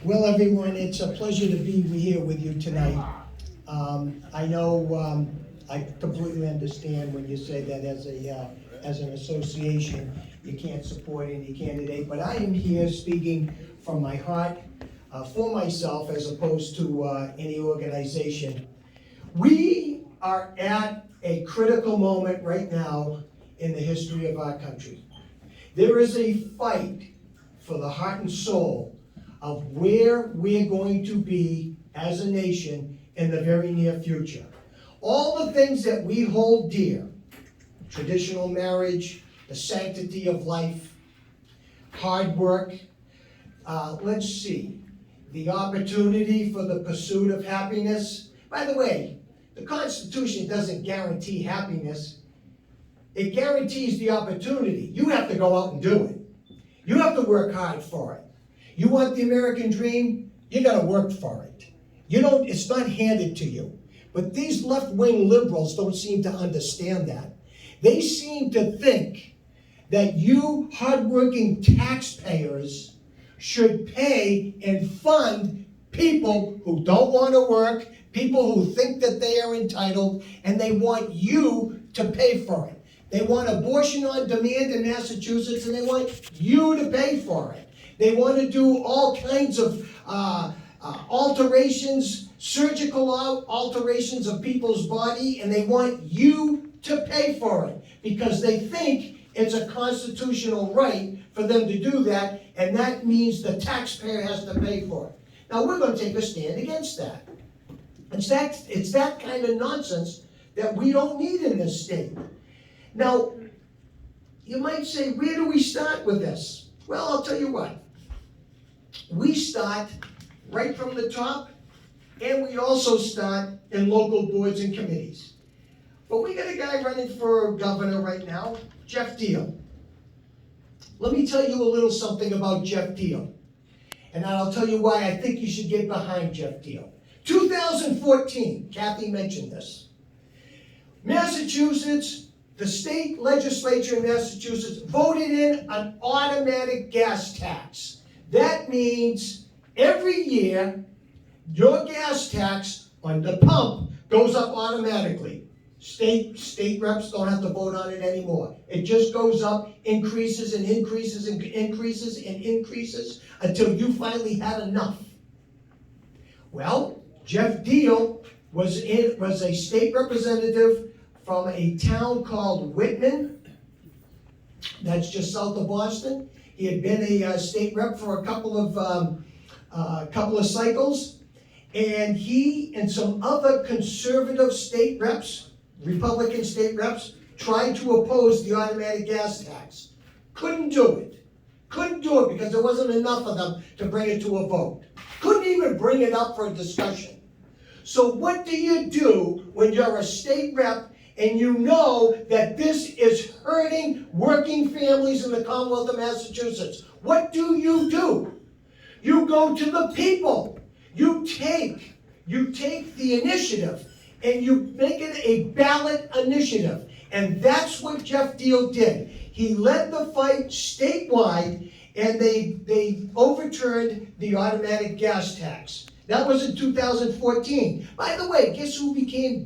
Well, everyone, it's a pleasure to be here with you tonight. I know I completely understand when you say that as an association, you can't support any candidate, but I am here speaking from my heart for myself as opposed to any organization. We are at a critical moment right now in the history of our country. There is a fight for the heart and soul of where we're going to be as a nation in the very near future. All the things that we hold dear, traditional marriage, the sanctity of life, hard work, let's see, the opportunity for the pursuit of happiness. By the way, the Constitution doesn't guarantee happiness. It guarantees the opportunity. You have to go out and do it. You have to work hard for it. You want the American dream? You gotta work for it. It's not handed to you. But these left-wing liberals don't seem to understand that. They seem to think that you hardworking taxpayers should pay and fund people who don't want to work, people who think that they are entitled, and they want you to pay for it. They want abortion on demand in Massachusetts, and they want you to pay for it. They want to do all kinds of alterations, surgical alterations of people's body, and they want you to pay for it because they think it's a constitutional right for them to do that, and that means the taxpayer has to pay for it. Now, we're going to take a stand against that. It's that kind of nonsense that we don't need in this state. Now, you might say, where do we start with this? Well, I'll tell you what. We start right from the top, and we also start in local boards and committees. But we got a guy running for governor right now, Geoff Diehl. Let me tell you a little something about Geoff Diehl. And I'll tell you why I think you should get behind Geoff Diehl. 2014, Kathy mentioned this. Massachusetts, the state legislature in Massachusetts voted in an automatic gas tax. That means every year, your gas tax on the pump goes up automatically. State reps don't have to vote on it anymore. It just goes up, increases and increases and increases and increases until you finally had enough. Well, Geoff Diehl was a state representative from a town called Whitman. That's just south of Boston. He had been a state rep for a couple of cycles, and he and some other conservative state reps, Republican state reps, tried to oppose the automatic gas tax. Couldn't do it. Couldn't do it because there wasn't enough of them to bring it to a vote. Couldn't even bring it up for a discussion. So what do you do when you're a state rep and you know that this is hurting working families in the Commonwealth of Massachusetts? What do? You go to the people. You take the initiative and you make it a ballot initiative. And that's what Geoff Diehl did. He led the fight statewide, and they overturned the automatic gas tax. That was in 2014. By the way, guess who became